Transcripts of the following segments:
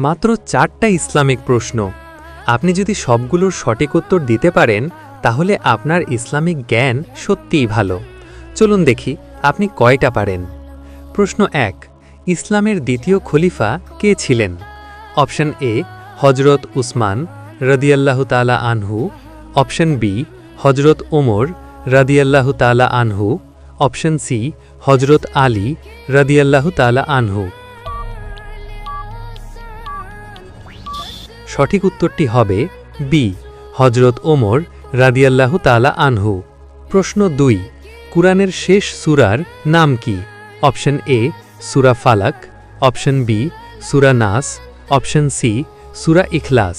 মাত্র 4টা ইসলামিক প্রশ্ন। আপনি যদি সবগুলোর সঠিক উত্তর দিতে পারেন তাহলে আপনার ইসলামিক জ্ঞান সত্যিই ভালো। চলুন দেখি আপনি কয়টা পারেন। প্রশ্ন 1, ইসলামের দ্বিতীয় খলিফা কে ছিলেন? অপশন এ হজরত উসমান রাদিয়াল্লাহু তাআলা আনহু, অপশন বি হজরত ওমর রাদিয়াল্লাহু তাআলা আনহু, অপশন সি হজরত আলী রাদিয়াল্লাহু তাআলা আনহু। সঠিক উত্তরটি হবে বি হজরত ওমর রাদিয়াল্লাহু তাআলা আনহু। প্রশ্ন 2, কুরআনের শেষ সূরার নাম কি? Option A Surah Falaq, option B সূরা নাস, অপশন সি সূরা ইখলাস।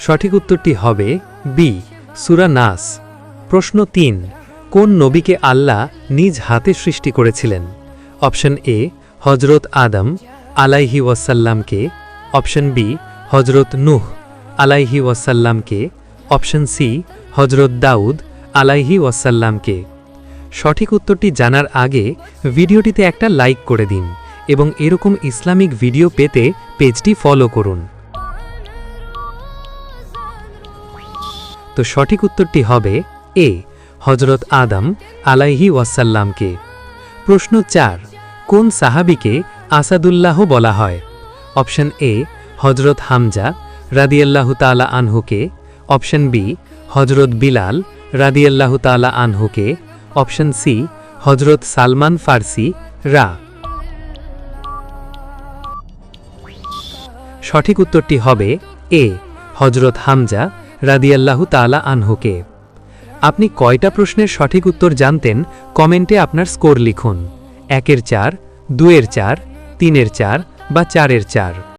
সঠিক উত্তরটি হবে বি সূরা নাস। প্রশ্ন 3, কোন নবীকে আল্লাহ নিজ হাতে সৃষ্টি করেছিলেন? অপশন এ হজরত আদম আলাইহি ওয়াসাল্লামকে, অপশন বি হজরত নূহ আলাইহি ওয়াসাল্লামকে, অপশন সি হজরত দাউদ আলাইহি ওয়াসাল্লামকে। সঠিক উত্তরটি জানার আগে ভিডিওটিতে একটা লাইক করে দিন এবং এরকম ইসলামিক ভিডিও পেতে পেজটি ফলো করুন। তো সঠিক উত্তরটি হবে এ হজরত আদম আলাইহি ওয়াসাল্লামকে। প্রশ্ন 4, কোন সাহাবীকে আসাদুল্লাহ বলা হয়? অপশন এ হজরত হামজা রাদিয়াল্লাহু তাআলা আনহুকে, অপশন বি হজরত বিলাল রাদিয়াল্লাহু তাআলা আনহুকে, অপশন সি হজরত সালমান ফার্সি রা। সঠিক উত্তরটি হবে এ হজরত হামজা রাদিয়াল্লাহু তাআলা আনহুকে। আপনি কয়টা প্রশ্নের সঠিক উত্তর জানতেন কমেন্টে আপনার স্কোর লিখুন। 1-এর 4, 2-এর 4, 3-এর 4 বা 4-এর 4।